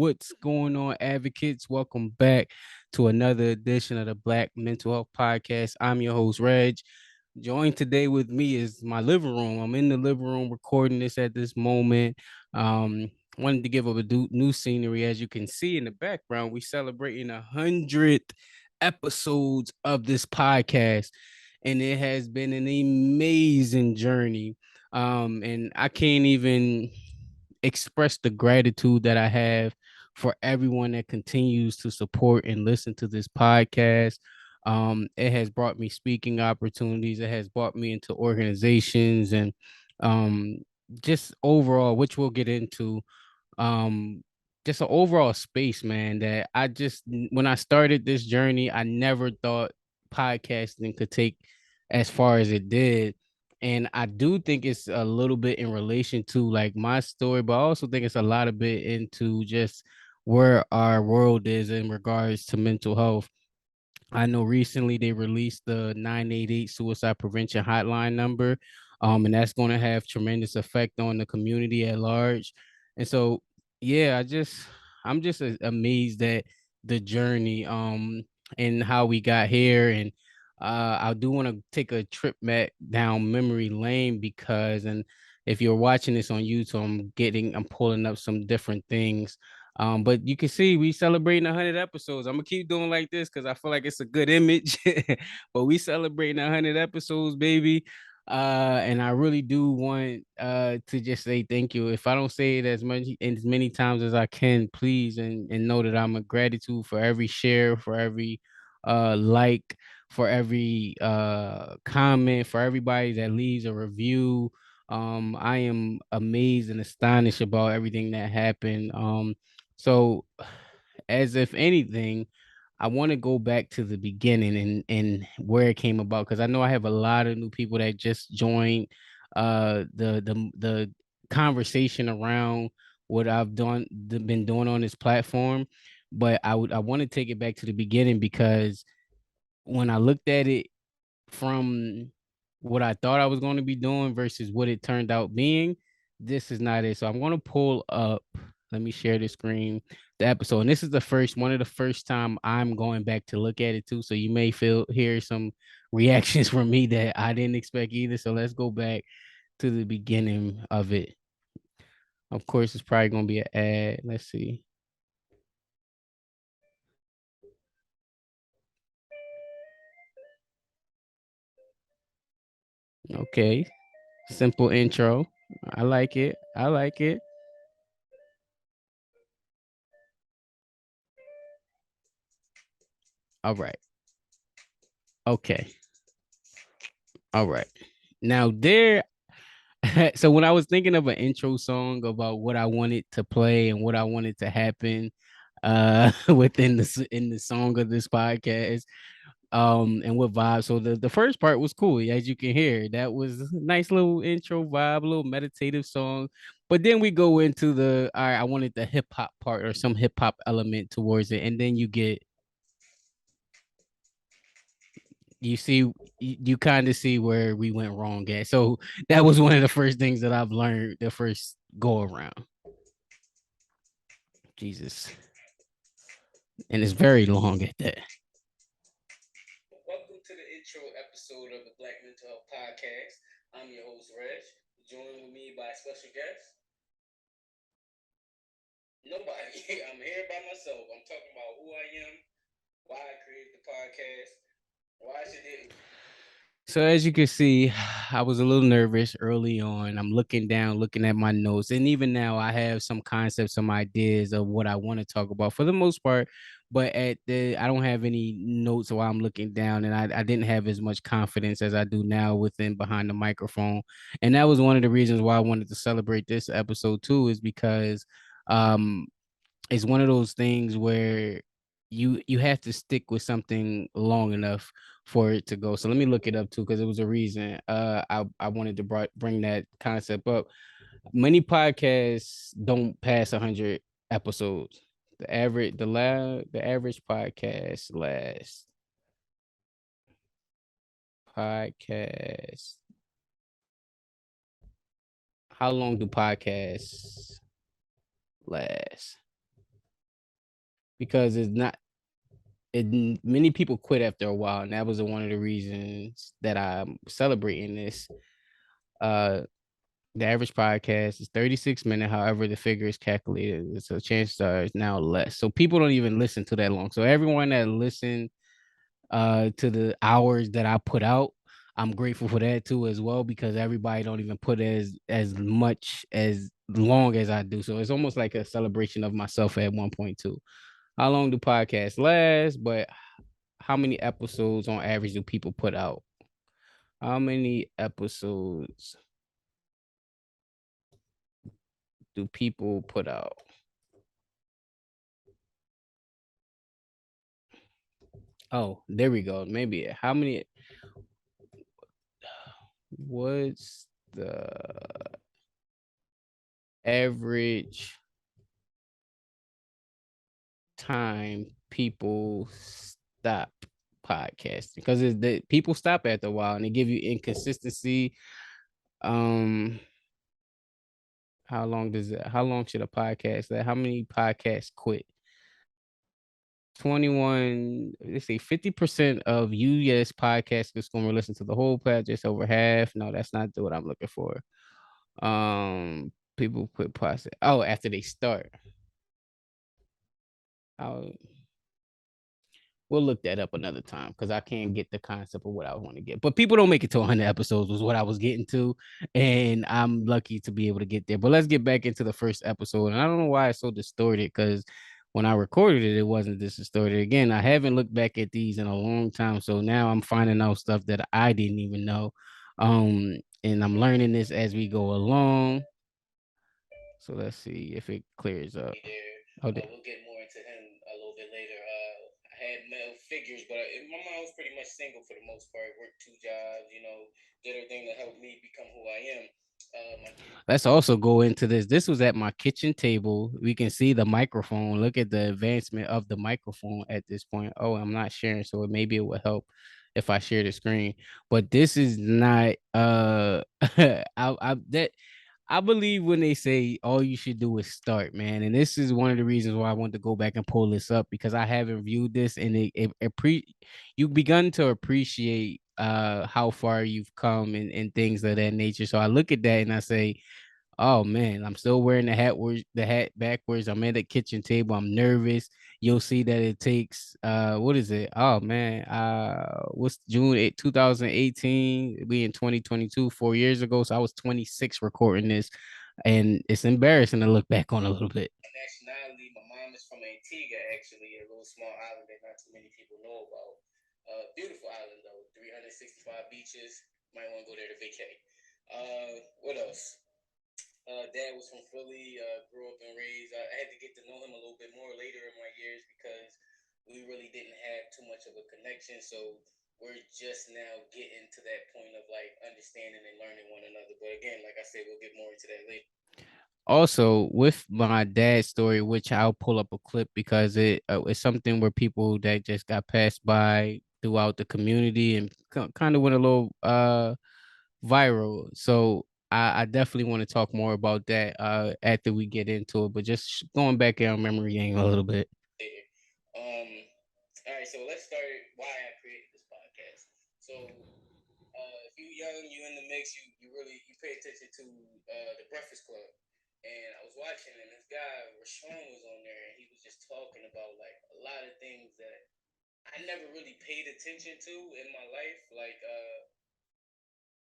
What's going on, advocates? Welcome back to another edition of the Black Mental Health Podcast. I'm your host, Reg. Joined today with me is my living room. I'm in the living room recording this at this moment. Wanted to give up a new scenery. As you can see in the background, we celebrating 100 episodes of this podcast, and it has been an amazing journey. And I can't even express the gratitude that I have for everyone that continues to support and listen to this podcast. It has brought me speaking opportunities. It has brought me into organizations and um, just overall, which we'll get into. Um, just an overall space, man. That I just when I started this journey, I never thought podcasting could take as far as it did. And I do think it's a little bit in relation to like my story, but I also think it's a lot of bit into just where our world is in regards to mental health. I know recently they released the 988 suicide prevention hotline number, and that's going to have tremendous effect on the community at large. And so, yeah, I'm just amazed at the journey, and how we got here. And I do want to take a trip back down memory lane because, and if you're watching this on YouTube, I'm pulling up some different things, but you can see we celebrating 100 episodes. I'm gonna keep doing like this because I feel like it's a good image. But we celebrating 100 episodes, baby. And I really do want to just say thank you. If I don't say it as many times as I can, please and know that I'm a gratitude for every share, for every like, for every comment, for everybody that leaves a review. I am amazed and astonished about everything that happened. So, as if anything, I want to go back to the beginning and where it came about because I know I have a lot of new people that just joined the conversation around what been doing on this platform. But I want to take it back to the beginning because when I looked at it from what I thought I was going to be doing versus what it turned out being, this is not it. So I'm going to pull up. Let me share the screen, the episode, and this is the first one of the first time I'm going back to look at it too. So you may hear some reactions from me that I didn't expect either. So let's go back to the beginning of it. Of course, it's probably going to be an ad. Let's see. Okay, simple intro. I like it. I like it. All right. Okay. All right. Now there so when I was thinking of an intro song about what I wanted to play and what I wanted to happen within in the song of this podcast, and what vibe. So the first part was cool, as you can hear. That was a nice little intro vibe, a little meditative song. But then we go into the all right, I wanted the hip hop part or some hip hop element towards it, and then you see you kind of see where we went wrong at. So that was one of the first things that I've learned the first go around. Jesus. And it's very long at that. Welcome to the intro episode of the Black Mental Health Podcast. I'm your host, Reg. Joined with me by special guest. Nobody. I'm here by myself. I'm talking about who I am, why I created the podcast, why I should do it. So as you can see, I was a little nervous early on. I'm looking down, looking at my notes, and even now I have some concepts, some ideas of what I want to talk about for the most part. But I don't have any notes while I'm looking down, and I didn't have as much confidence as I do now within behind the microphone. And that was one of the reasons why I wanted to celebrate this episode too, is because um it's one of those things where you have to stick with something long enough for it to go. So let me look it up too, because it was a reason. I wanted to bring that concept up. Many podcasts don't pass 100 episodes. The average podcast. How long do podcasts last? because it's not it many people quit after a while, and that was one of the reasons that I'm celebrating this. Uh the average podcast is 36 minutes. However, the figure is calculated. So chances are it's now less. So people don't even listen to that long. So everyone that listened to the hours that I put out, I'm grateful for that too as well, because everybody don't even put as much as long as I do. So it's almost like a celebration of myself at one point too. How long do podcasts last? But how many episodes on average do people put out? How many episodes do people put out? Oh, there we go. Maybe how many? What's the average time people stop podcasting? Because it's the people stop after a while and they give you inconsistency. Um, how long does it? How long should a podcast? That how many podcasts quit? 21. They say 50% of US podcasters going to listen to the whole podcast. Just over half. No, that's not what I'm looking for. People quit podcast. Oh, after they start. I'll we'll look that up another time because I can't get the concept of what I want to get. But people don't make it to 100 episodes was what I was getting to, and I'm lucky to be able to get there. But let's get back into the first episode, and I don't know why it's so distorted because when I recorded it, it wasn't this distorted. Again, I haven't looked back at these in a long time, so now I'm finding out stuff that I didn't even know, and I'm learning this as we go along. So let's see if it clears up. Oh, we'll get more into him a little bit later. I had male figures, but my mom was pretty much single for the most part. Worked two jobs, did everything to help me become who I am. Let's also go into this. This was at my kitchen table. We can see the microphone. Look at the advancement of the microphone at this point. Oh, I'm not sharing, so maybe it would help if I share the screen. But this is not I that I believe when they say all you should do is start, man. And this is one of the reasons why I want to go back and pull this up because I haven't viewed this and you've begun to appreciate how far you've come and things of that nature. So I look at that and I say, oh man, I'm still wearing the hat backwards. I'm at the kitchen table. I'm nervous. You'll see that it takes what is it? Oh man, what's June 8, 2018? We in 2022, 4 years ago. So I was 26 recording this, and it's embarrassing to look back on a little bit. Nationality, my mom is from Antigua, actually, a little small island that not too many people know about. Beautiful island though, 365 beaches. Might want to go there to vacate. What else? Dad was from Philly, grew up and raised. I had to get to know him a little bit more later in my years because we really didn't have too much of a connection. So we're just now getting to that point of like understanding and learning one another. But again, like I said, we'll get more into that later. Also, with my dad's story, which I'll pull up a clip because it's something where people that just got passed by throughout the community and kind of went a little viral. So I definitely want to talk more about that after we get into it. But just going back in our memory lane a little bit. All right, so let's start why I created this podcast. So if you young, you in the mix, you really you pay attention to the Breakfast Club. And I was watching, and this guy Rashawn was on there, and he was just talking about like a lot of things that I never really paid attention to in my life, like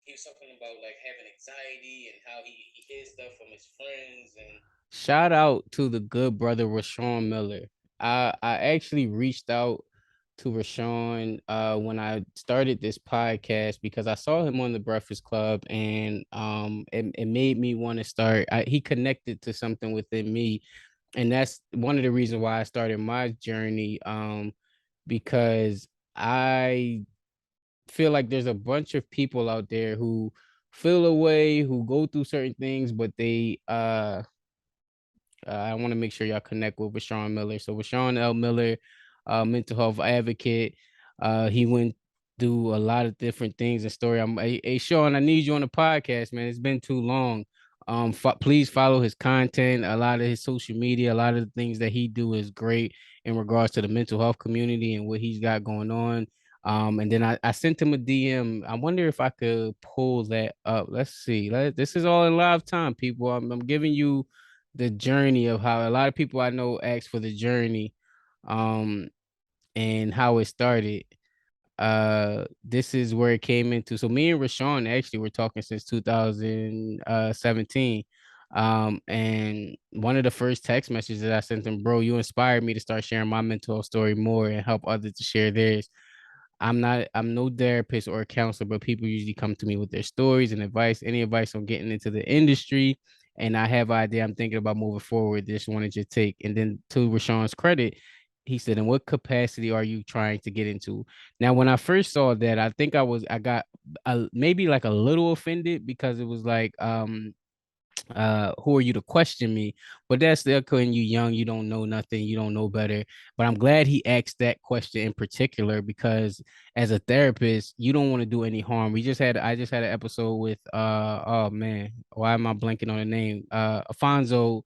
he was talking about like having anxiety and how he hears stuff from his friends and shout out to the good brother Rashawn Miller. I actually reached out to Rashawn when I started this podcast because I saw him on the Breakfast Club and it made me want to start. He connected to something within me, and that's one of the reasons why I started my journey because I feel like there's a bunch of people out there who feel away, who go through certain things, but they I want to make sure y'all connect with Sean Miller. So with Sean L. Miller, mental health advocate, he went through a lot of different things and story. Hey Sean, I need you on the podcast, man. It's been too long. Please follow his content. A lot of his social media, a lot of the things that he do is great in regards to the mental health community and what he's got going on. And then I sent him a DM. I wonder if I could pull that up. Let's see. This is all in live time, people. I'm giving you the journey of how a lot of people I know ask for the journey, um, and how it started. This is where it came into. So me and Rashawn actually were talking since 2017. And one of the first text messages that I sent him, bro, you inspired me to start sharing my mental health story more and help others to share theirs. I'm no therapist or a counselor, but people usually come to me with their stories and advice, any advice on getting into the industry. And I have an idea I'm thinking about moving forward. Just wanted your take. And then to Rashawn's credit, he said, in what capacity are you trying to get into? Now, when I first saw that, I got maybe like a little offended because it was like, who are you to question me? But that's still when you young, you don't know nothing, you don't know better. But I'm glad he asked that question in particular because as a therapist, you don't want to do any harm. I just had an episode with oh man, why am I blanking on the name? Afonso,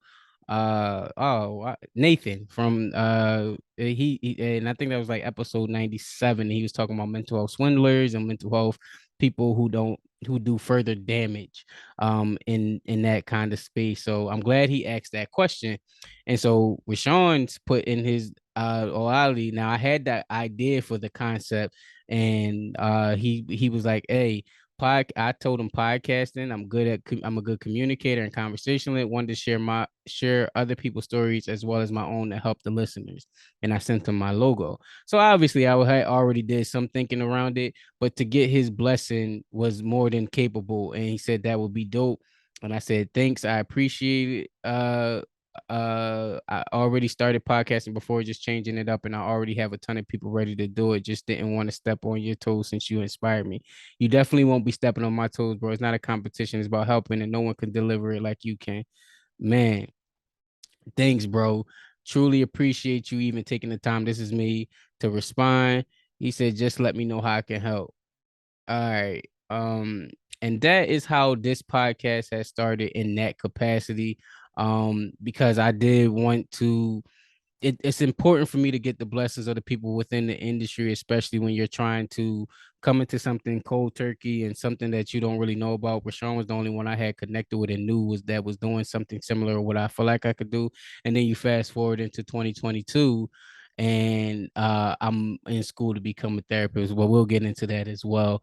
Nathan from and I think that was like episode 97. He was talking about mental health swindlers and mental health people who do further damage in that kind of space. So I'm glad he asked that question. And so Rashawn's put in his O'Reilly. Now I had that idea for the concept, and he was like, hey, I told him podcasting. I'm a good communicator and conversationalist. Wanted to share other people's stories as well as my own to help the listeners. And I sent him my logo. So obviously I had already did some thinking around it, but to get his blessing was more than capable. And he said that would be dope. And I said, thanks, I appreciate it. I already started podcasting before, just changing it up, and I already have a ton of people ready to do it. Just didn't want to step on your toes since you inspired me. You definitely won't be stepping on my toes, bro. It's not a competition, it's about helping, and no one can deliver it like you can. Man, thanks, bro. Truly appreciate you even taking the time. This is me to respond. He said, just let me know how I can help. All right. And that is how this podcast has started in that capacity. Because I did want to it's important for me to get the blessings of the people within the industry, especially when you're trying to come into something cold turkey and something that you don't really know about. Rashawn was the only one I had connected with and knew was doing something similar to what I feel like I could do. And then you fast forward into 2022, and I'm in school to become a therapist. Well, we'll get into that as well.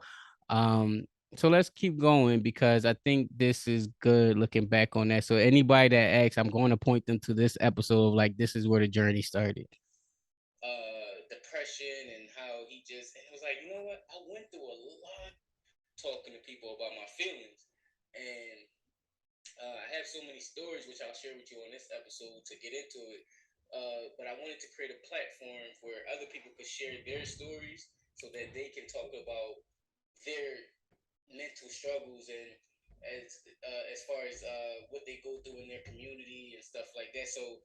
Um, so let's keep going because I think this is good looking back on that. So anybody that asks, I'm going to point them to this episode of like this is where the journey started. Depression and how he just and it was like, you know what? I went through a lot talking to people about my feelings. And I have so many stories which I'll share with you on this episode to get into it. But I wanted to create a platform where other people could share their stories so that they can talk about their mental struggles and as far as what they go through in their community and stuff like that. So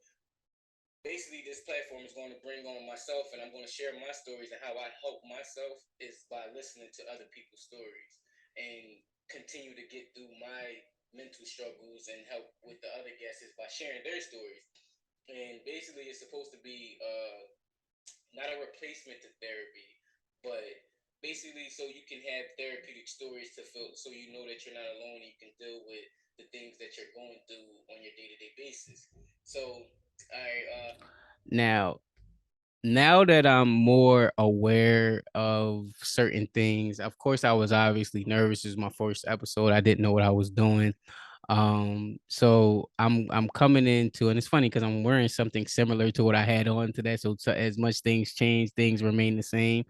basically, this platform is going to bring on myself, and I'm going to share my stories and how I help myself is by listening to other people's stories and continue to get through my mental struggles and help with the other guests is by sharing their stories. And basically, it's supposed to be not a replacement to therapy, but basically so you can have therapeutic stories to feel so you know that you're not alone and you can deal with the things that you're going through on your day-to-day basis. So I now now that I'm more aware of certain things, of course I was obviously nervous. This is my first episode. I didn't know what I was doing. So I'm coming into, and it's funny because I'm wearing something similar to what I had on today. So as much things change, things remain the same.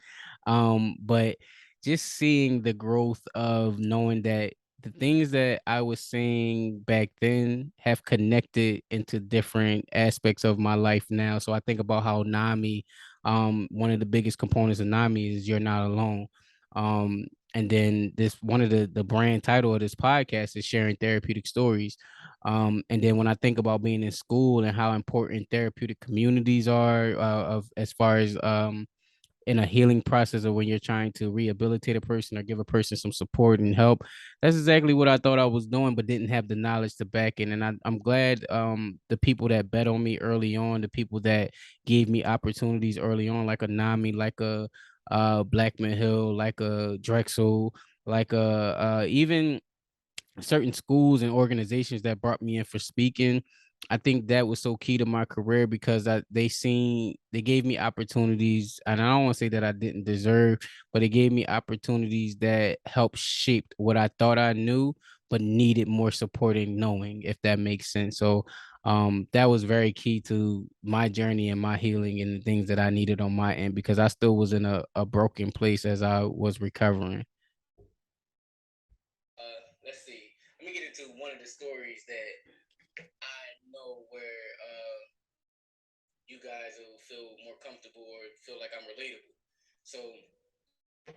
But just seeing the growth of knowing that the things that I was saying back then have connected into different aspects of my life now. So I think about how Nami, one of the biggest components of Nami is you're not alone. Um, and then this one of the brand title of this podcast is sharing therapeutic stories. And then when I think about being in school and how important therapeutic communities are of as far as in a healing process, or when you're trying to rehabilitate a person or give a person some support and help. That's exactly what I thought I was doing, but didn't have the knowledge to back it. And I'm glad the people that bet on me early on, the people that gave me opportunities early on, like a Nami, like a Blackman Hill, like a Drexel, like a even certain schools and organizations that brought me in for speaking. I think that was so key to my career because they gave me opportunities, and I don't want to say that I didn't deserve, but it gave me opportunities that helped shape what I thought I knew, but needed more supporting knowing, if that makes sense. So that was very key to my journey and my healing and the things that I needed on my end because I still was in a broken place as I was recovering. Let's see. Let me get into one of the stories that I know where you guys will feel more comfortable or feel like I'm relatable. So,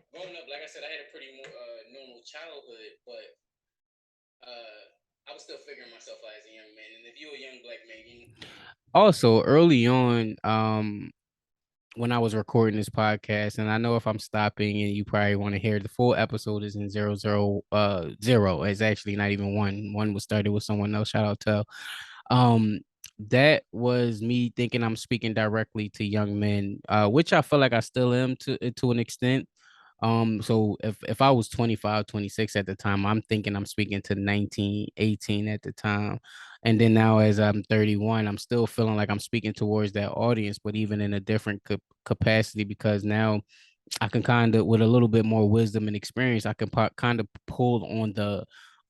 growing up, like I said, I had a pretty normal childhood, but I was still figuring myself out as a young man. And if you're a young black man, also early on, when I was recording this podcast, and I know if I'm stopping and you probably want to hear the full episode is in 000. It's actually not even one. One was started with someone else. Shout out to um that was me thinking I'm speaking directly to young men, which I feel like I still am to an extent. So if I was 25, 26 at the time, I'm thinking I'm speaking to 19, 18 at the time. And then now as I'm 31, I'm still feeling like I'm speaking towards that audience, but even in a different capacity because now I can kind of, with a little bit more wisdom and experience, I can kind of pull on the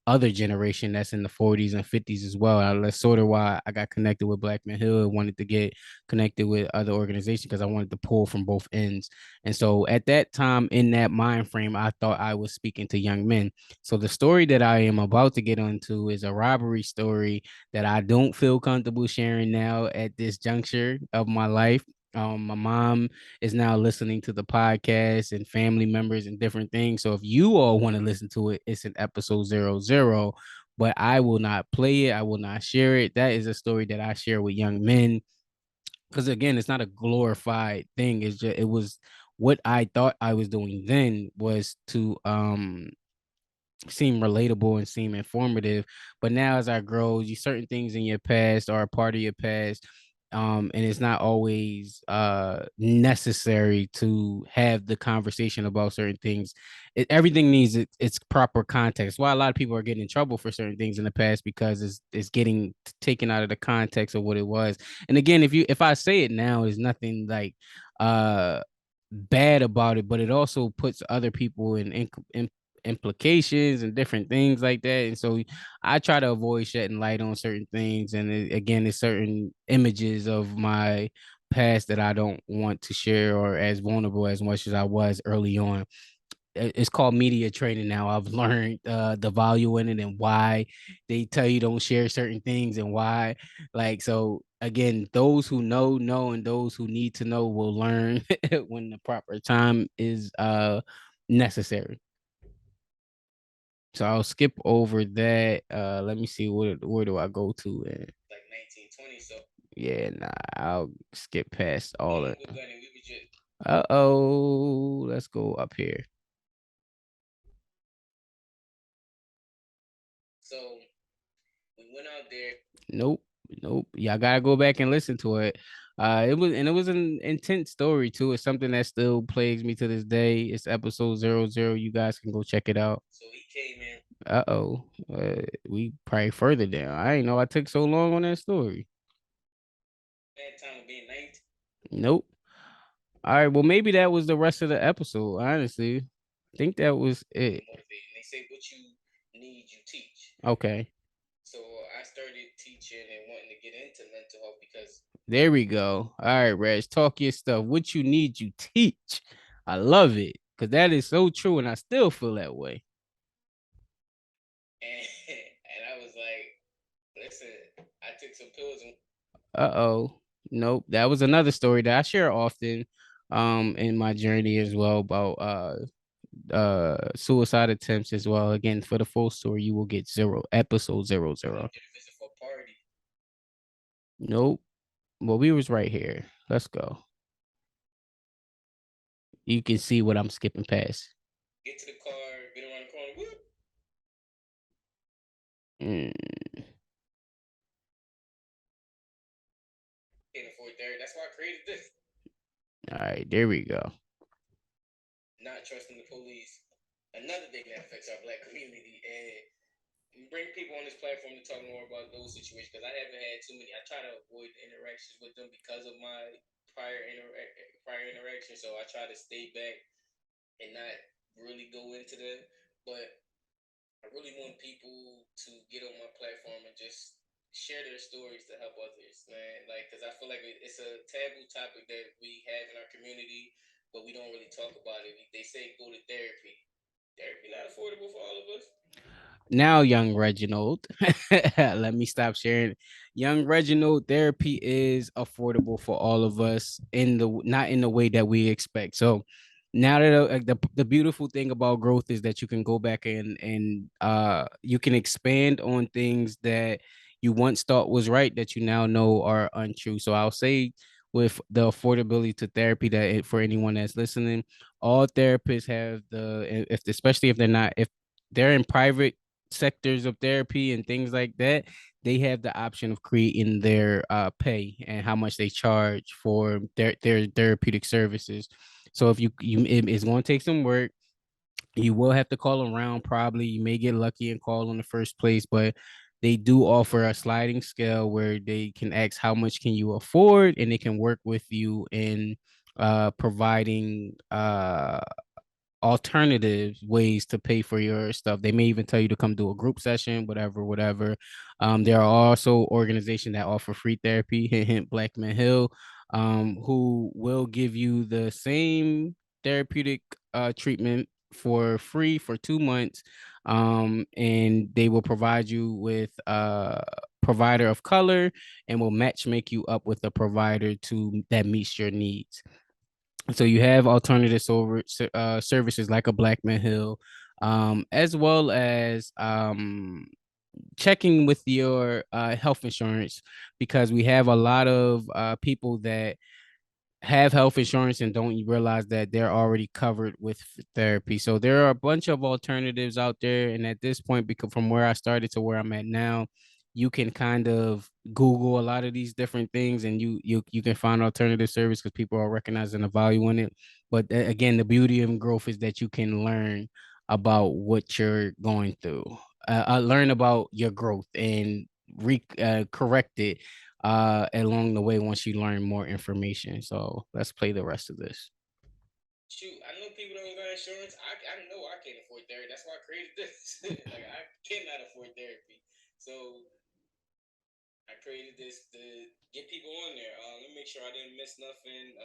other generation that's in the 40s and 50s as well. That's sort of why I got connected with Blackman Hill. I wanted to get connected with other organizations because I wanted to pull from both ends. And so at that time, in that mind frame, I thought I was speaking to young men. So the story that I am about to get onto is a robbery story that I don't feel comfortable sharing now at this juncture of my life. My mom is now listening to the podcast and family members and different things. So if you all want to listen to it, it's in episode 00. But I will not play it. I will not share it. That is a story that I share with young men. Because again, it's not a glorified thing. It's just it was what I thought I was doing then was to seem relatable and seem informative. But now as I grow, you certain things in your past are a part of your past. And it's not always necessary to have the conversation about certain things. Everything needs its proper context. Why a lot of people are getting in trouble for certain things in the past because it's getting taken out of the context of what it was. And again, if I say it now, there's nothing like bad about it, but it also puts other people in implications and different things like that. And so I try to avoid shedding light on certain things. And again, it's certain images of my past that I don't want to share or as vulnerable as much as I was early on. It's called media training now. I've learned the value in it and why they tell you don't share certain things and why. Like, so again, those who know, and those who need to know will learn when the proper time is necessary. So I'll skip over that. Let me see where do I go to? Like 1920. So yeah, nah, I'll skip past all of. Uh-oh, let's go up here. So we went out there. Nope, nope. Yeah, I gotta go back and listen to it. It was an intense story too. It's something that still plagues me to this day. It's episode 00. You guys can go check it out. So he came in. Uh-oh. We probably further down. I didn't know I took so long on that story. Bad time of being late. Nope. All right. Well, maybe that was the rest of the episode. Honestly, I think that was it. They say what you need, you teach. Okay. So I started teaching and wanting to get into mental health because there we go. All right, Reg, talk your stuff. What you need, you teach. I love it because that is so true, and I still feel that way. And, and I was like, listen, I took some pills and uh-oh. Nope. That was another story that I share often in my journey as well about suicide attempts as well. Again, for the full story, you will get episode 00. Nope. Well, we was right here. Let's go. You can see what I'm skipping past. Get to the car, get around the corner, whoop. Mm. Can't afford therapy. That's why I created this. All right, there we go. Not trusting the police. Another thing that affects our black community, and bring people on this platform to talk more about those situations because I haven't had too many. I try to avoid interactions with them because of my prior interaction, so I try to stay back and not really go into them. But I really want people to get on my platform and just share their stories to help others, man. Like, because I feel like it's a taboo topic that we have in our community, but we don't really talk about it. They say go to therapy. Therapy not affordable for all of us. Now, young Reginald, let me stop sharing. Young Reginald, therapy is affordable for all of us in the not in the way that we expect. So now that the beautiful thing about growth is that you can go back and you can expand on things that you once thought was right that you now know are untrue. So I'll say with the affordability to therapy for anyone that's listening, all therapists have if especially if they're not if they're in private sectors of therapy and things like that, they have the option of creating their pay and how much they charge for their therapeutic services. So if it's going to take some work. You will have to call around probably. You may get lucky and call in the first place, but they do offer a sliding scale where they can ask how much can you afford and they can work with you in providing alternative ways to pay for your stuff. They may even tell you to come do a group session, whatever, whatever. There are also organizations that offer free therapy, hint, hint, Black Men Hill, who will give you the same therapeutic treatment for free for 2 months. And they will provide you with a provider of color and will match make you up with a provider to that meets your needs. So you have alternative services like a Black Man Hill, as well as checking with your health insurance because we have a lot of people that have health insurance and don't realize that they're already covered with therapy. So there are a bunch of alternatives out there. And at this point, because from where I started to where I'm at now, you can kind of Google a lot of these different things and you can find alternative service because people are recognizing the value in it. But again, the beauty of growth is that you can learn about what you're going through, learn about your growth and correct it along the way once you learn more information. So let's play the rest of this. Shoot, I know people don't got insurance. I know I can't afford therapy. That's why I created this. Like I cannot afford therapy. So I created this to get people on there. Let me make sure I didn't miss nothing.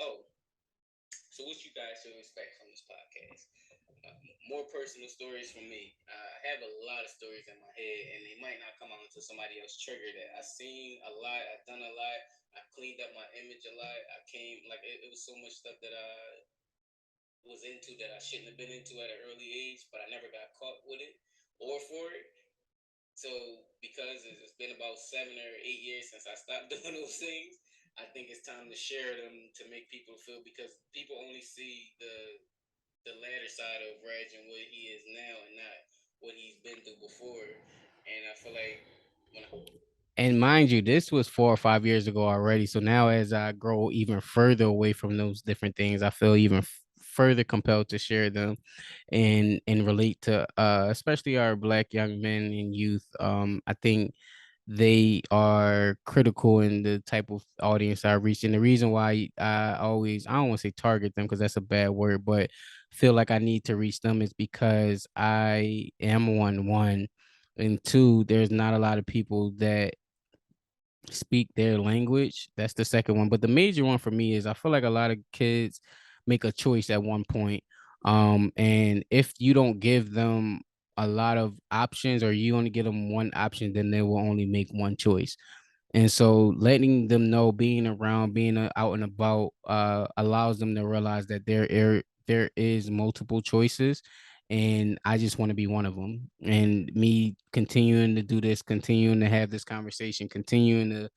Oh, so what you guys should expect from this podcast? More personal stories from me. I have a lot of stories in my head, and they might not come out until somebody else triggered it. I've seen a lot. I've done a lot. I cleaned up my image a lot. I came like it was so much stuff that I was into that I shouldn't have been into at an early age, but I never got caught with it or for it. So because it's been about 7 or 8 years since I stopped doing those things, I think it's time to share them to make people feel because people only see the latter side of Reg and what he is now and not what he's been through before. And I feel like when I, and mind you, this was 4 or 5 years ago already. So now, as I grow even further away from those different things, I feel even further compelled to share them and relate to, especially our Black young men and youth. I think they are critical in the type of audience I reach. And the reason why I don't want to say target them because that's a bad word, but feel like I need to reach them is because I am one, and two, there's not a lot of people that speak their language. That's the second one. But the major one for me is I feel like a lot of kids make a choice at one point. And if you don't give them a lot of options or you only give them one option, then they will only make one choice. And so letting them know, being around, being out and about, allows them to realize that there is multiple choices, and I just want to be one of them. And me continuing to do this, continuing to have this conversation, continuing to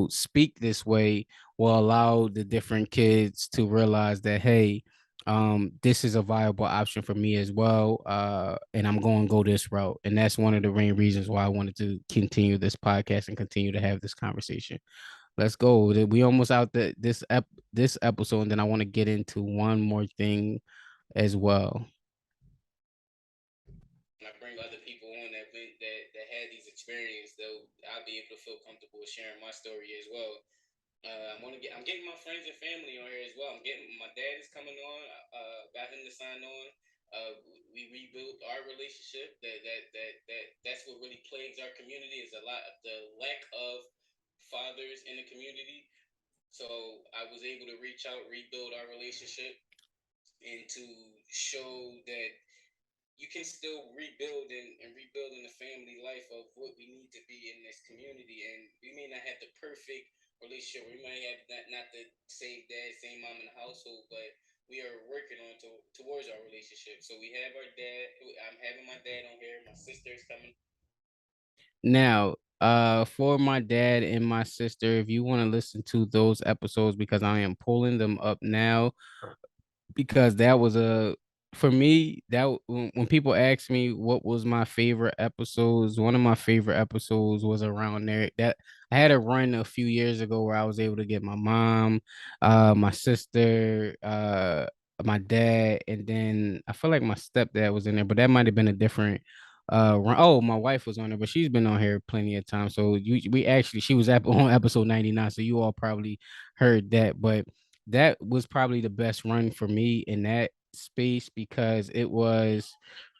speak this way will allow the different kids to realize that, hey, this is a viable option for me as well, and I'm going to go this route. And that's one of the main reasons why I wanted to continue this podcast and continue to have this conversation. Let's go. We almost out this episode, and then I want to get into one more thing as well. And I bring other people on that had these experiences, though I'll be able to feel comfortable sharing my story as well. I'm getting my friends and family on here as well. I'm getting my dad is coming on. Got him to sign on. We rebuilt our relationship. That's what really plagues our community is a lot of the lack of fathers in the community. So I was able to reach out, rebuild our relationship, and to show that you can still rebuild and rebuild in the family life of what we need to be in this community. And we may not have the perfect relationship. We might have not the same dad, same mom in the household, but we are working on towards our relationship. So we have our dad. I'm having my dad on here. My sister is coming. Now, for my dad and my sister, if you want to listen to those episodes, because I am pulling them up now, because that was a for me that when people ask me what was my favorite episodes, one of my favorite episodes was around there. That I had a run a few years ago where I was able to get my mom, my sister, my dad, and then I feel like my stepdad was in there, but that might have been a different run. Oh, my wife was on there, but she's been on here plenty of times. So we actually she was on episode 99, so you all probably heard that. But that was probably the best run for me in that space because it was,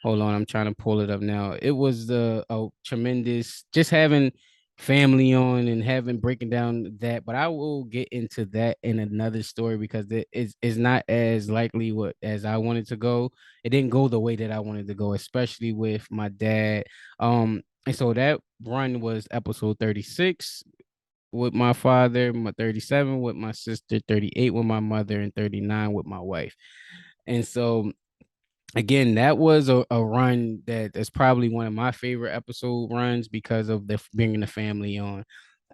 hold on, I'm trying to pull it up now. It was the a tremendous just having family on and having breaking down that, but I will get into that in another story because it is not as likely what as I wanted to go. It didn't go the way that I wanted to go, especially with my dad. And so that run was episode 36 with my father, my 37 with my sister, 38 with my mother, and 39 with my wife. And so again, that was a run that's probably one of my favorite episode runs because of the bringing the family on.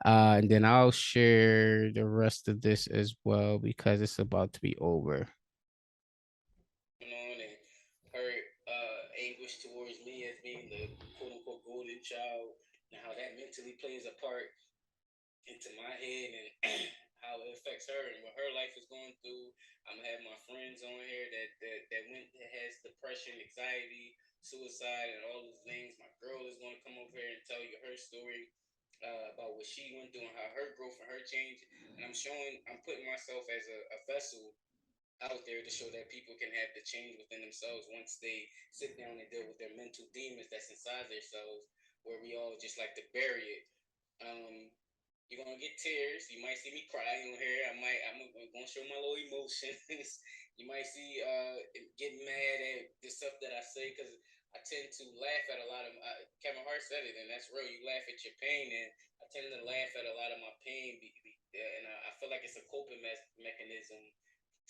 And then I'll share the rest of this as well because it's about to be over. On and her anguish towards me as being the quote unquote golden child and how that mentally plays a part into my head and how it affects her and what her life is going through. I'm gonna have my friends on here that has depression, anxiety, suicide, and all those things. My girl is gonna come over here and tell you her story about what she went through and how her growth and her change. And I'm putting myself as a vessel out there to show that people can have the change within themselves once they sit down and deal with their mental demons that's inside themselves, where we all just like to bury it. Um, you're gonna get tears. You might see me cry on here. I'm gonna show my little emotions. You might see get mad at the stuff that I say because I tend to laugh at a lot of. Kevin Hart said it, and that's real. You laugh at your pain, and I tend to laugh at a lot of my pain, and I feel like it's a coping mechanism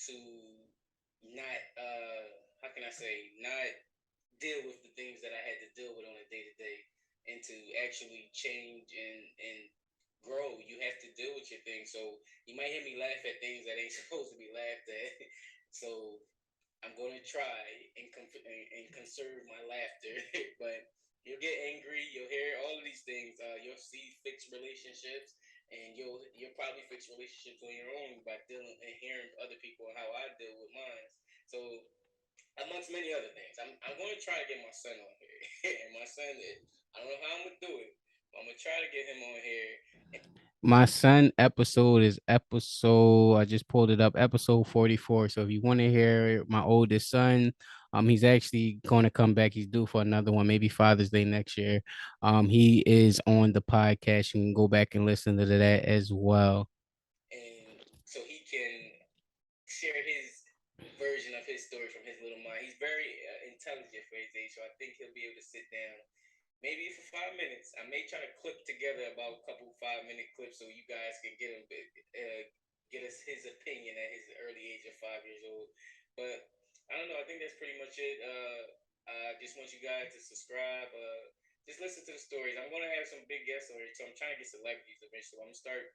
to not how can I say not deal with the things that I had to deal with on a day to day, and to actually change and grow. You have to deal with your things. So you might hear me laugh at things that ain't supposed to be laughed at. So I'm going to try and conserve my laughter, but you'll get angry. You'll hear all of these things. You'll see fixed relationships, and you'll probably fix relationships on your own by dealing and hearing other people and how I deal with mine. So amongst many other things, I'm going to try to get my son on here, and my son, I don't know how I'm gonna do it, but I'm gonna try to get him on here. My son episode is episode, I just pulled it up, episode 44. So if you want to hear my oldest son, he's actually going to come back. He's due for another one, maybe Father's Day next year. He is on the podcast. You can go back and listen to that as well. And so he can share his version of his story from his little mind. He's very intelligent for his age, so I think he'll be able to sit down maybe for 5 minutes. I may try to clip together about a couple 5 minute clips so you guys can get us his opinion at his early age of 5 years old. But I don't know. I think that's pretty much it. I just want you guys to subscribe. Just listen to the stories. I'm gonna have some big guests on here, so I'm trying to get celebrities eventually. I'm gonna start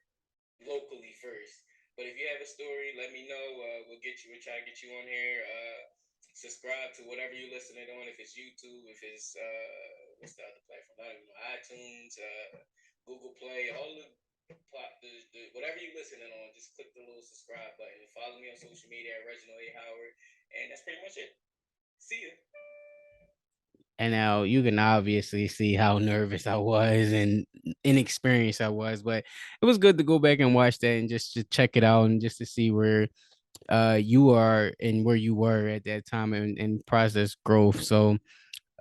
locally first. But if you have a story, let me know. We'll get you. We'll try to get you on here. Subscribe to whatever you're listening on. If it's YouTube, if it's what's the other platform? I don't even know. iTunes, Google Play, all the whatever you're listening on. Just click the little subscribe button and follow me on social media at Reginald A Howard. And that's pretty much it. See you. And now you can obviously see how nervous I was and inexperienced I was, but it was good to go back and watch that and just to check it out and just to see where you are and where you were at that time and process growth. So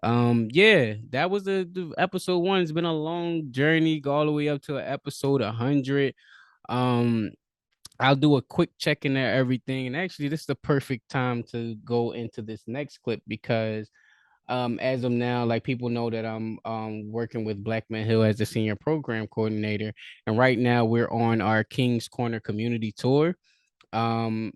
yeah, that was the episode one. It's been a long journey, go all the way up to episode 100. Um I'll do a quick check in there everything. And actually this is the perfect time to go into this next clip because as of now, like people know that I'm working with Black Man Hill as the senior program coordinator, and right now we're on our King's Corner community tour. And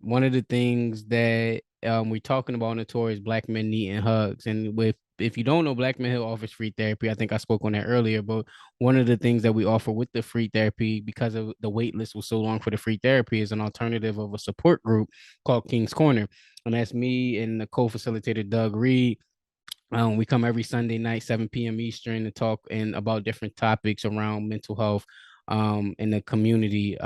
one of the things that we're talking about on the tour is Black men needing hugs. And with if you don't know, Black Men Hill offers free therapy. I think I spoke on that earlier, but one of the things that we offer with the free therapy, because of the wait list was so long for the free therapy, is an alternative of a support group called King's Corner. And that's me and the co-facilitator Doug Reed. We come every Sunday night, 7 p.m. Eastern, to talk and about different topics around mental health in the community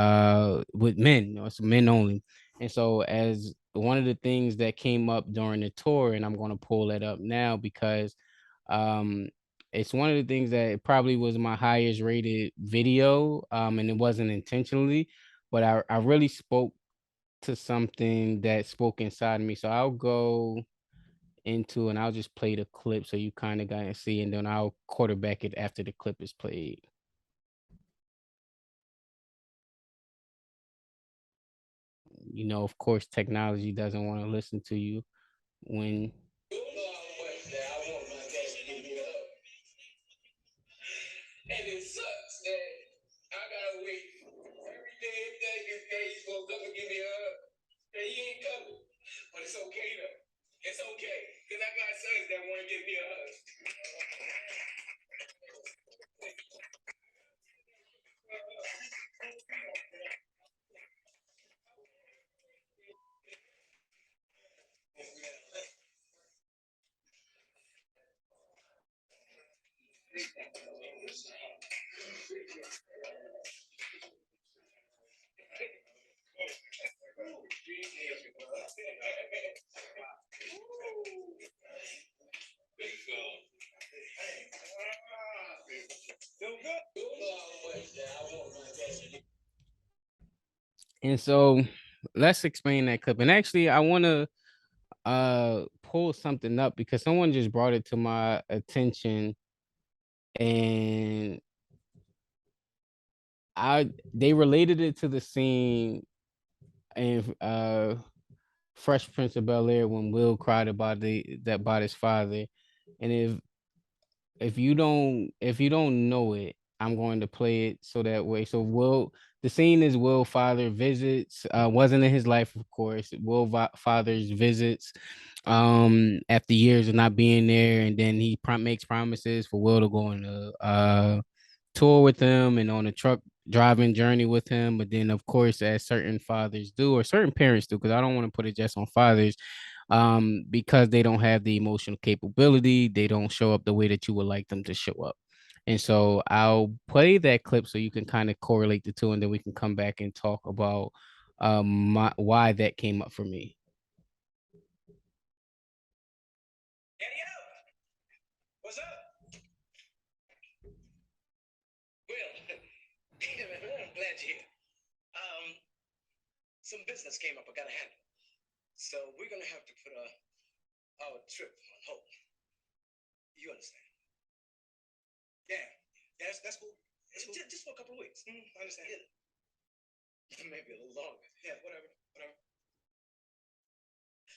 with men. It's men only. And so, as one of the things that came up during the tour, and I'm going to pull that up now because um, it's one of the things that probably was my highest rated video, and it wasn't intentionally, but I really spoke to something that spoke inside of me. So I'll go into and I'll just play the clip so you kind of got to see, and then I'll quarterback it after the clip is played. Of course, technology doesn't want to listen to you when. And it sucks that I gotta wait every day he's supposed to come and give me a hug. And he ain't coming. But it's okay though. It's okay. Because I got sons that want to give me a hug. And so let's explain that clip. And actually, I want to pull something up because someone just brought it to my attention, and I they related it to the scene in Fresh Prince of Bel Air when Will cried about about his father. And if you don't know it, I'm going to play it so that way. So Will, the scene is Will father visits, wasn't in his life, of course. Father's visits after years of not being there, and then he makes promises for Will to go on a tour with him and on a truck driving journey with him. But then, of course, as certain fathers do, or certain parents do, because I don't want to put it just on fathers, because they don't have the emotional capability, they don't show up the way that you would like them to show up. And so I'll play that clip so you can kind of correlate the two, and then we can come back and talk about why that came up for me. What's up? Well, I'm glad you're here. Um, some business came up I gotta handle. So we're gonna have to put our trip on hold. You understand? Yeah, that's cool. Just for a couple of weeks. I understand. Yeah. Maybe a little longer. Yeah, whatever.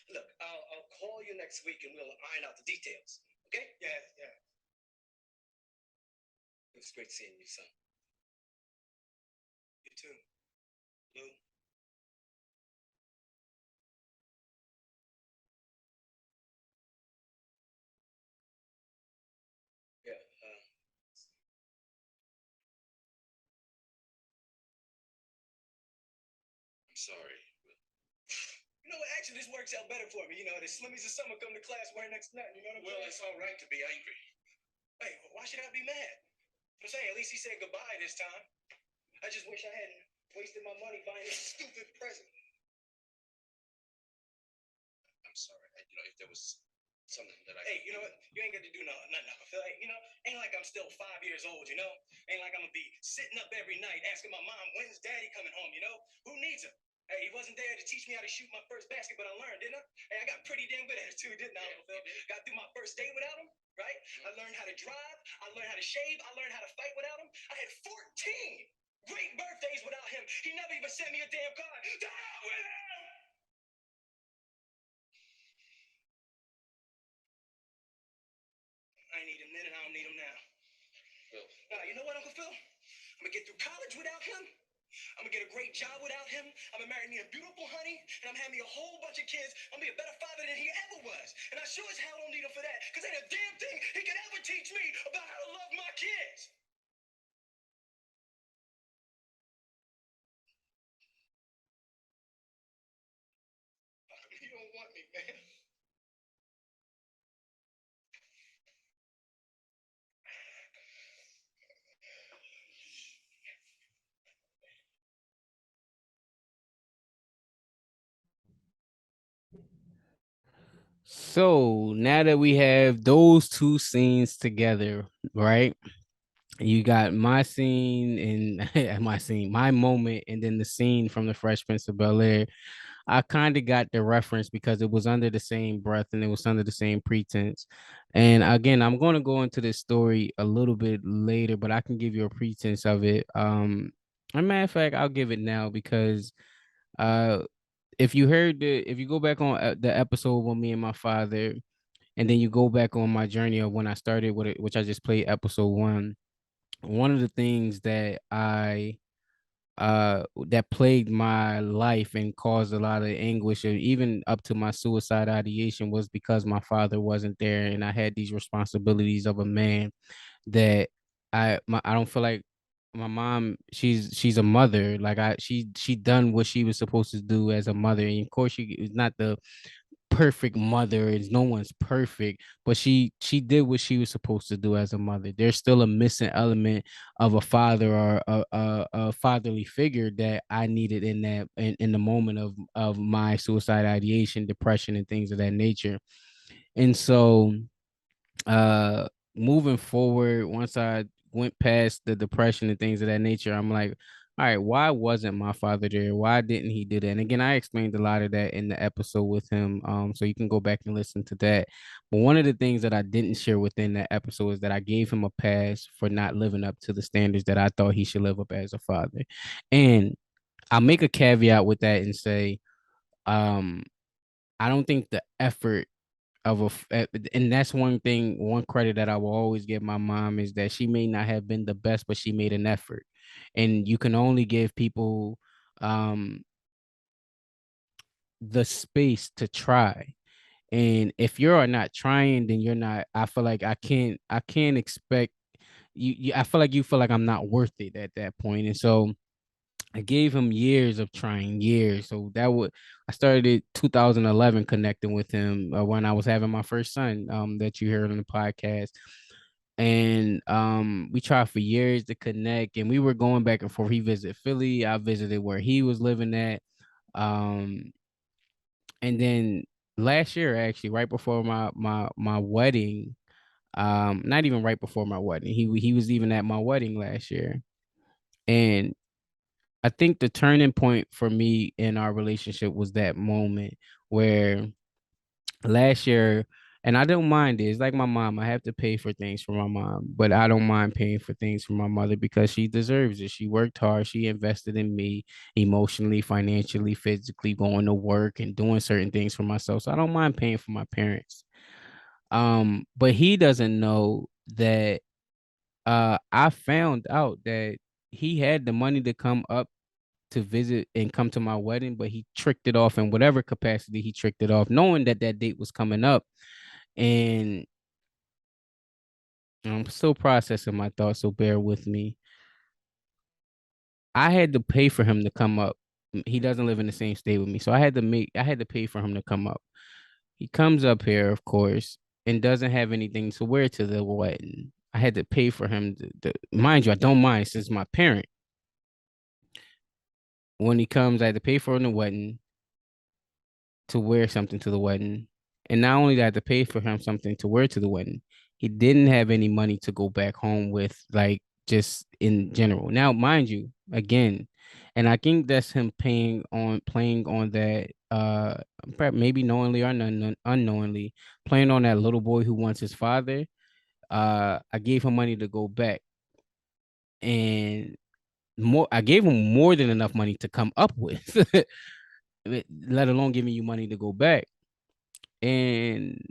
Look, I'll call you next week and we'll iron out the details. Okay? Yeah. It was great seeing you, son. You too, Lou. I'm sorry. You know what? Actually, this works out better for me. You know, the Slimmies of summer come to class wearing next to nothing. You know what I'm saying? Well, it's all right to be angry. Hey, why should I be mad? I'm saying at least he said goodbye this time. I just wish I hadn't wasted my money buying this stupid present. I'm sorry. You know, if there was something that I. Hey, you know what? You ain't got to do nothing. I feel like, you know, ain't like I'm still 5 years old, you know? Ain't like I'm going to be sitting up every night asking my mom, when's daddy coming home, you know? Who needs him? Hey, he wasn't there to teach me how to shoot my first basket, but I learned, didn't I? Hey, I got pretty damn good at it too, didn't I, Uncle Phil? Got through my first day without him, right? I learned how to drive. I learned how to shave. I learned how to fight without him. I had 14 great birthdays without him. He never even sent me a damn card. To hell with him! I need him then and I don't need him now. Well, you know what, Uncle Phil? I'm gonna get through college without him. I'm gonna get a great job without him. I'm gonna marry me a beautiful honey, and I'm having me a whole bunch of kids. I'm gonna be a better father than he ever was. And I sure as hell don't need him for that, because ain't a damn thing he could ever teach me about how to love my kids. How come you don't want me, man? So now that we have those two scenes together, right? You got my scene and my moment, and then the scene from the Fresh Prince of Bel Air. I kind of got the reference because it was under the same breath and it was under the same pretense. And again, I'm going to go into this story a little bit later, but I can give you a pretense of it. As a matter of fact, I'll give it now because uh, if you go back on the episode with me and my father, and then you go back on my journey of when I started with it, which I just played episode one of the things that plagued my life and caused a lot of anguish and even up to my suicide ideation was because my father wasn't there and I had these responsibilities of a man that I don't feel like my mom she's a mother like she done what she was supposed to do as a mother, and of course she is not the perfect mother, is no one's perfect, but she did what she was supposed to do as a mother. There's still a missing element of a father or a fatherly figure that I needed in the moment of my suicide ideation, depression, and things of that nature. And so uh moving forward, once I went past the depression and things of that nature, I'm like, all right, why wasn't my father there? Why didn't he do that? And again, I explained a lot of that in the episode with him, so you can go back and listen to that. But one of the things that I didn't share within that episode is that I gave him a pass for not living up to the standards that I thought he should live up as a father. And I'll make a caveat with that and say, um I don't think the effort and that's one credit that I will always give my mom is that she may not have been the best, but she made an effort. And you can only give people um the space to try. And if you're not trying, then you're not. I feel like I can't expect I feel like you feel like I'm not worth it at that point. And so I gave him years of trying, years. So I started in 2011 connecting with him when I was having my first son, that you heard on the podcast. And we tried for years to connect, and we were going back and forth. He visited Philly, I visited where he was living at. Um, and then last year, actually, right before my wedding, not even right before my wedding, he was even at my wedding last year. And I think the turning point for me in our relationship was that moment where last year, and I don't mind it. It's like my mom. I have to pay for things for my mom, but I don't mind paying for things for my mother because she deserves it. She worked hard. She invested in me emotionally, financially, physically, going to work and doing certain things for myself. So I don't mind paying for my parents. But he doesn't know that I found out that he had the money to come up to visit and come to my wedding, but he tricked it off in whatever capacity he tricked it off, knowing that that date was coming up. And I'm still processing my thoughts, so bear with me. I had to pay for him to come up. He doesn't live in the same state with me, so I had to pay for him to come up. He comes up here, of course, and doesn't have anything to wear to the wedding. I had to pay for him mind you, I don't mind since my parent. When he comes, I had to pay for him the wedding to wear something to the wedding. And not only did I have to pay for him something to wear to the wedding, he didn't have any money to go back home with, like just in general. Now, mind you, again, and I think that's him playing on that perhaps maybe knowingly or unknowingly, playing on that little boy who wants his father. I gave him money to go back, and more I gave him more than enough money to come up with, let alone giving you money to go back. And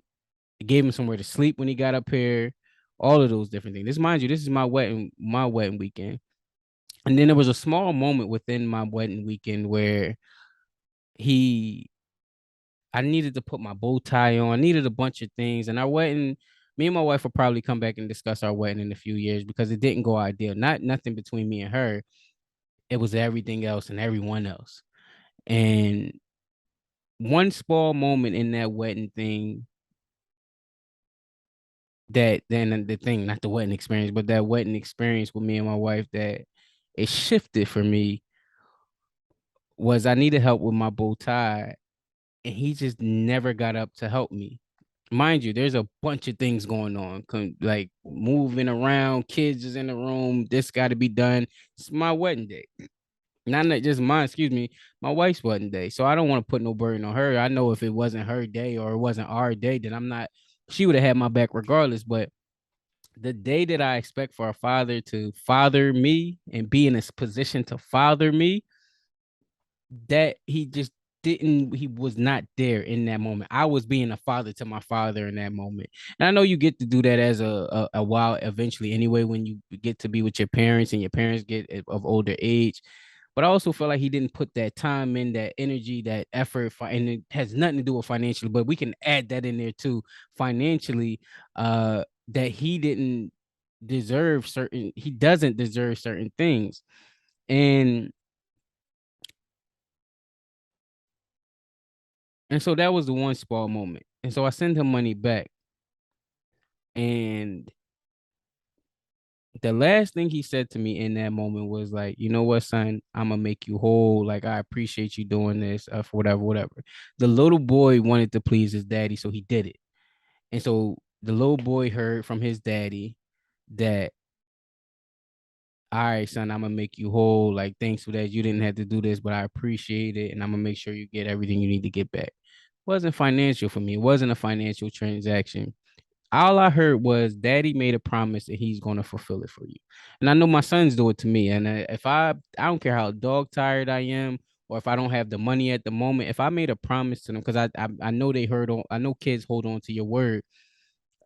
gave him somewhere to sleep when he got up here, all of those different things. This, mind you, this is my wedding weekend. And then there was a small moment within my wedding weekend where he I needed to put my bow tie on, I needed a bunch of things. And our wedding, me and my wife will probably come back and discuss our wedding in a few years because it didn't go ideal. Not nothing between me and her. It was everything else and everyone else. And one small moment in that wedding thing, that then the thing, not the wedding experience, but that wedding experience with me and my wife, that it shifted for me, was I needed help with my bow tie, and he just never got up to help me. Mind you, there's a bunch of things going on, like moving around, kids is in the room, this got to be done. It's my wedding day. Not just mine, excuse me, my wife's wedding day. So I don't want to put no burden on her. I know if it wasn't her day or it wasn't our day, then I'm not, she would have had my back regardless. But the day that I expect for a father to father me and be in a position to father me, that he just didn't, he was not there in that moment. I was being a father to my father in that moment. And I know you get to do that as a while eventually anyway, when you get to be with your parents and your parents get of older age. But I also feel like he didn't put that time in, that energy, that effort, and it has nothing to do with financially, but we can add that in there too, financially, that he doesn't deserve certain things. And so that was the one small moment. And so I sent him money back. And the last thing he said to me in that moment was like, you know what, son, I'm gonna make you whole. Like, I appreciate you doing this, for whatever, whatever. The little boy wanted to please his daddy, so he did it. And so the little boy heard from his daddy that, all right, son, I'm gonna make you whole. Like, thanks for that. You didn't have to do this, but I appreciate it. And I'm gonna make sure you get everything you need to get back. It wasn't financial for me. It wasn't a financial transaction. All I heard was daddy made a promise and he's going to fulfill it for you. And I know my sons do it to me. And if I don't care how dog tired I am, or if I don't have the money at the moment, if I made a promise to them, because I know they heard on, I know kids hold on to your word.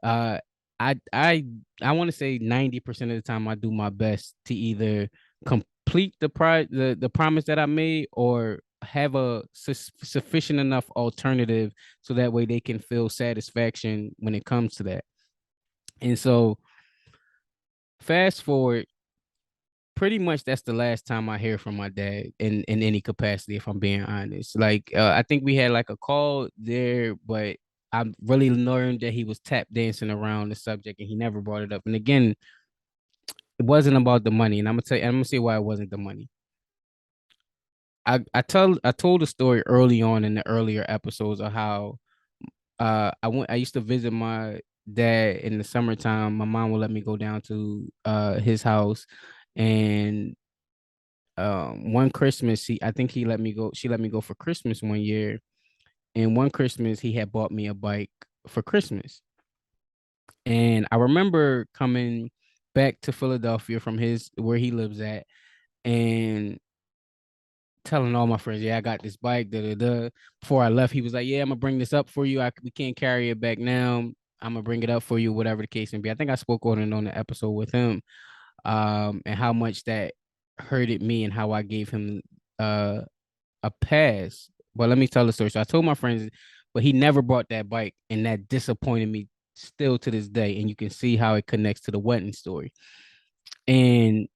Uh, I I I want to say 90% of the time I do my best to either complete the promise that I made, or have a sufficient enough alternative so that way they can feel satisfaction when it comes to that. And so fast forward, pretty much that's the last time I hear from my dad in any capacity, if I'm being honest. Like, I think we had like a call there, but I really learned that he was tap dancing around the subject and he never brought it up. And again, it wasn't about the money. And I'm gonna say why it wasn't the money. I told a story early on in the earlier episodes of how I used to visit my dad in the summertime. My mom would let me go down to his house, and one Christmas I think she let me go for Christmas one year. And one Christmas he had bought me a bike for Christmas. And I remember coming back to Philadelphia from his where he lives at, and telling all my friends, yeah, I got this bike. Da, da, da. Before I left, he was like, yeah, I'm gonna bring this up for you. We can't carry it back now. I'm gonna bring it up for you, whatever the case may be. I think I spoke on it on the episode with him, and how much that hurted me and how I gave him uh a pass. But let me tell the story. So I told my friends, but he never bought that bike, and that disappointed me still to this day. And you can see how it connects to the wedding story. And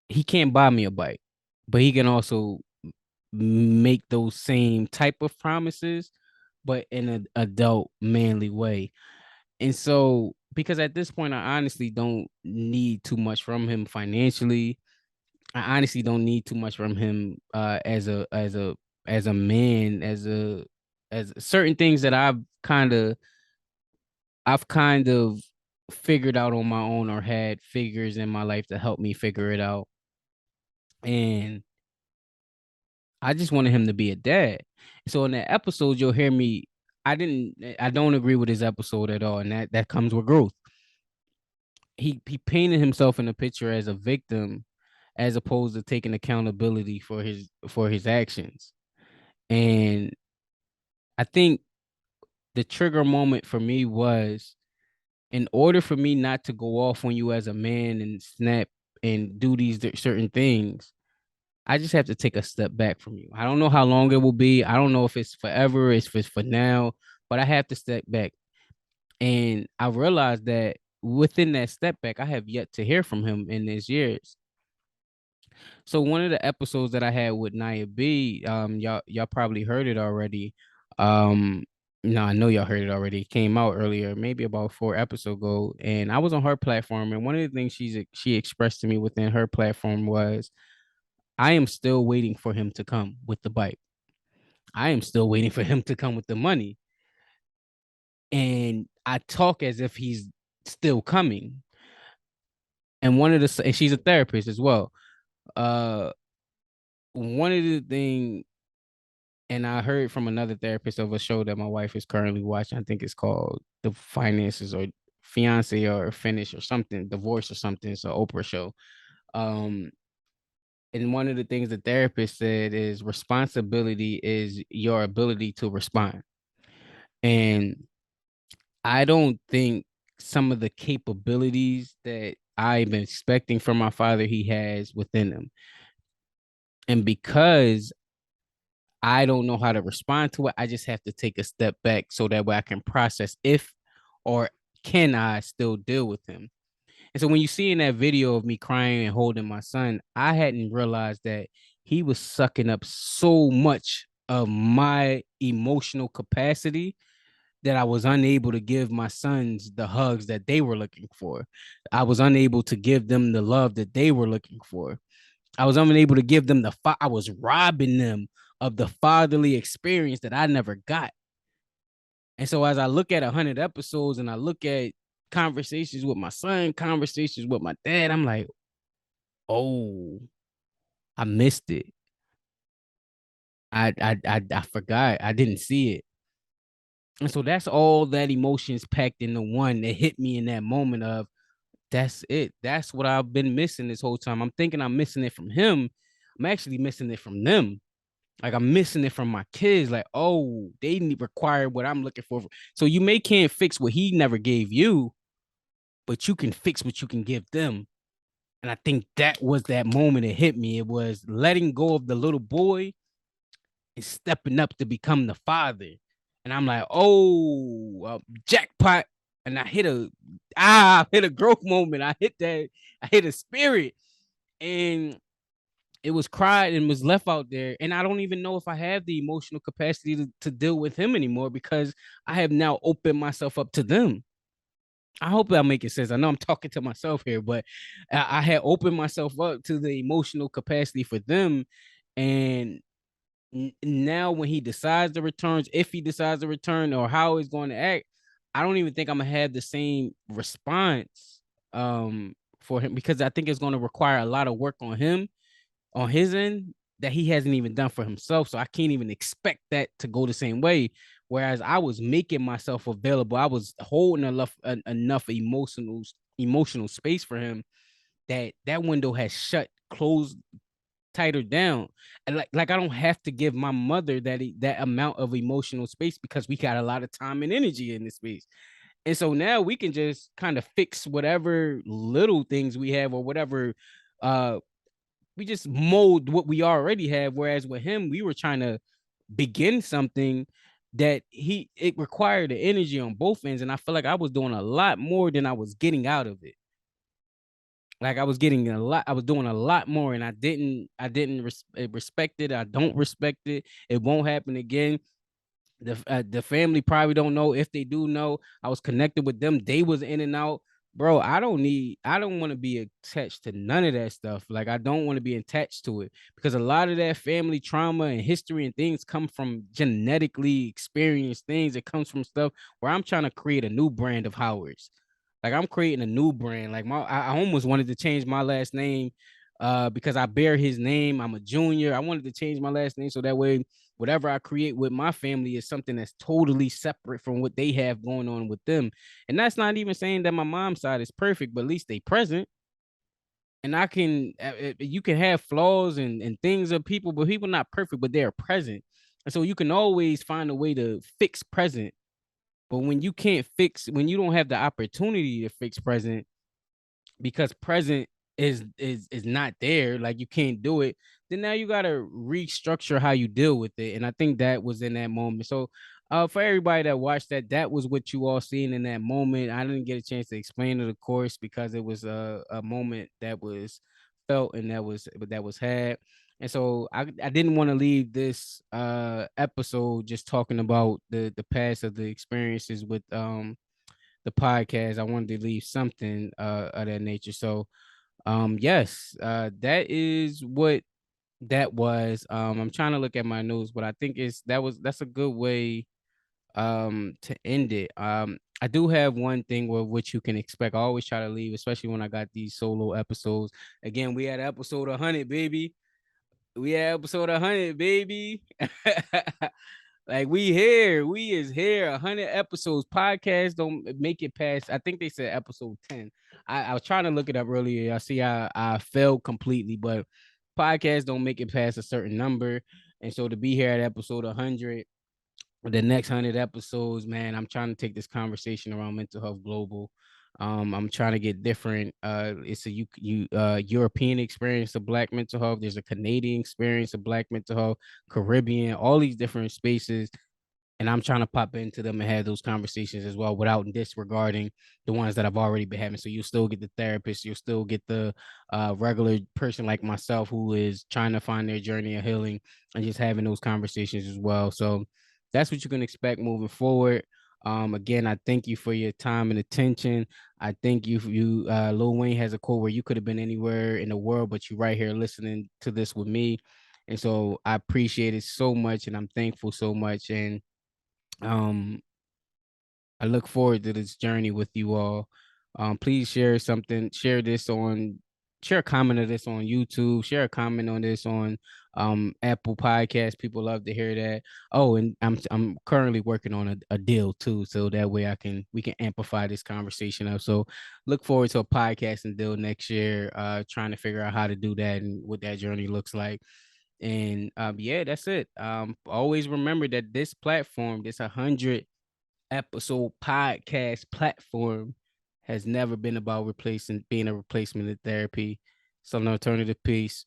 he can't buy me a bike. but he can also make those same type of promises, but in an adult manly way. And so, because at this point, I honestly don't need too much from him financially. I honestly don't need too much from him as a man, as certain things that I've kind of figured out on my own, or had figures in my life to help me figure it out. And I just wanted him to be a dad. So in that episode, you'll hear me. I don't agree with his episode at all, and that comes with growth. He painted himself in the picture as a victim, as opposed to taking accountability for his actions. And I think the trigger moment for me was, in order for me not to go off on you as a man and snap and do these certain things, I just have to take a step back from you. I don't know how long it will be. I don't know if it's forever, if it's for now, but I have to step back. And I realized that within that step back, I have yet to hear from him in these years. So one of the episodes that I had with Nia B, y'all probably heard it already. Um, no, I know y'all heard it already. It came out earlier, maybe about 4 episodes ago, and I was on her platform. And one of the things she expressed to me within her platform was, I am still waiting for him to come with the bike. I am still waiting for him to come with the money. And I talk as if he's still coming. And and she's a therapist as well. Uh, one of the thing, and I heard from another therapist of a show that my wife is currently watching. I think it's called The Finances, or Fiance, or Finish, or something, Divorce or something. It's an Oprah show. Um, and one of the things the therapist said is, responsibility is your ability to respond. And I don't think some of the capabilities that I'm expecting from my father he has within him. And because I don't know how to respond to it, I just have to take a step back so that way I can process if or can I still deal with him. And so when you see in that video of me crying and holding my son, I hadn't realized that he was sucking up so much of my emotional capacity that I was unable to give my sons the hugs that they were looking for. I was unable to give them the love that they were looking for. I was unable to give them I was robbing them of the fatherly experience that I never got. And so as I look at 100 episodes and I look at conversations with my son, conversations with my dad, I'm like, oh, I missed it. I forgot. I didn't see it. And so that's all that emotions packed into one that hit me in that moment of, that's it. That's what I've been missing this whole time. I'm thinking I'm missing it from him. I'm actually missing it from them. Like, I'm missing it from my kids. Like, oh, they require what I'm looking for. So you may can't fix what he never gave you, but you can fix what you can give them. And I think that was that moment it hit me. It was letting go of the little boy and stepping up to become the father. And I'm like, oh, jackpot. And I hit a growth moment. I hit a spirit. And it was cried and was left out there. And I don't even know if I have the emotional capacity to deal with him anymore, because I have now opened myself up to them. I hope I'm making sense. I know I'm talking to myself here, but I had opened myself up to the emotional capacity for them. And now when he decides to return, if he decides to return or how he's going to act, I don't even think I'm gonna have the same response for him, because I think it's going to require a lot of work on his end that he hasn't even done for himself. So I can't even expect that to go the same way. Whereas I was making myself available, I was holding enough emotional space for him, that window has closed tighter down. And like I don't have to give my mother that amount of emotional space, because we got a lot of time and energy in this space. And so now we can just kind of fix whatever little things we have, or whatever uh we just mold what we already have. Whereas with him, we were trying to begin something that it required the energy on both ends. And I feel like I was doing a lot more than I was getting out of it. Like I was getting a lot, I was doing a lot more, and I didn't respect it. I don't respect it. It won't happen again. The family probably don't know. If they do know, I was connected with them. They was in and out. Bro, I don't want to be attached to none of that stuff. Like I don't want to be attached to it because a lot of that family trauma and history and things come from genetically experienced things. It comes from stuff where I'm trying to create a new brand of Howards. Like I'm creating a new brand. Like I almost wanted to change my last name because I bear his name. I'm a junior. I wanted to change my last name so that way whatever I create with my family is something that's totally separate from what they have going on with them. And that's not even saying that my mom's side is perfect, but at least they present. And I can, you can have flaws and things of people, but people not perfect, but they're present. And so you can always find a way to fix present. But when you can't fix, when you don't have the opportunity to fix present, because present is not there, like you can't do it, then now you got to restructure how you deal with it. And I think that was in that moment. So for everybody that watched that, that was what you all seen in that moment. I didn't get a chance to explain it, of course, because it was a moment that was felt and that was had. And so I didn't want to leave this episode just talking about the past of the experiences with the podcast. I wanted to leave something of that nature. So yes, that is what that was. I'm trying to look at my notes, but I think that's a good way to end it. I do have one thing where which you can expect. I always try to leave, especially when I got these solo episodes. Again, we had episode 100, baby. We had episode 100, baby. Like we is here. 100 episodes. Podcasts don't make it past. I think they said episode 10. I was trying to look it up earlier. I see I failed completely, but podcasts don't make it past a certain number. And so to be here at episode 100, the next 100 episodes, man, I'm trying to take this conversation around mental health global. I'm trying to get different. It's a European experience of Black mental health. There's a Canadian experience of Black mental health, Caribbean, all these different spaces, and I'm trying to pop into them and have those conversations as well without disregarding the ones that I've already been having. So you'll still get the therapist, you'll still get the regular person like myself who is trying to find their journey of healing and just having those conversations as well. So that's what you can expect moving forward. Again, I thank you for your time and attention. I thank you for you. Lil Wayne has a quote where you could have been anywhere in the world, but you're right here listening to this with me. And so I appreciate it so much and I'm thankful so much. And um, I look forward to this journey with you all. Please share something, share a comment of this on YouTube, share a comment on this on Apple Podcasts. People love to hear that. Oh, and I'm currently working on a deal too, so that way we can amplify this conversation up. So look forward to a podcasting deal next year, trying to figure out how to do that and what that journey looks like. And yeah, that's it. Always remember that this platform, this 100 episode podcast platform, has never been about replacing being a replacement of therapy. It's an alternative piece.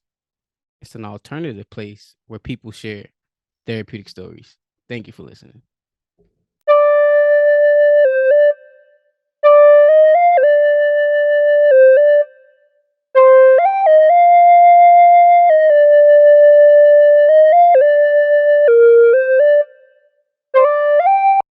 It's an alternative place where people share therapeutic stories. Thank you for listening.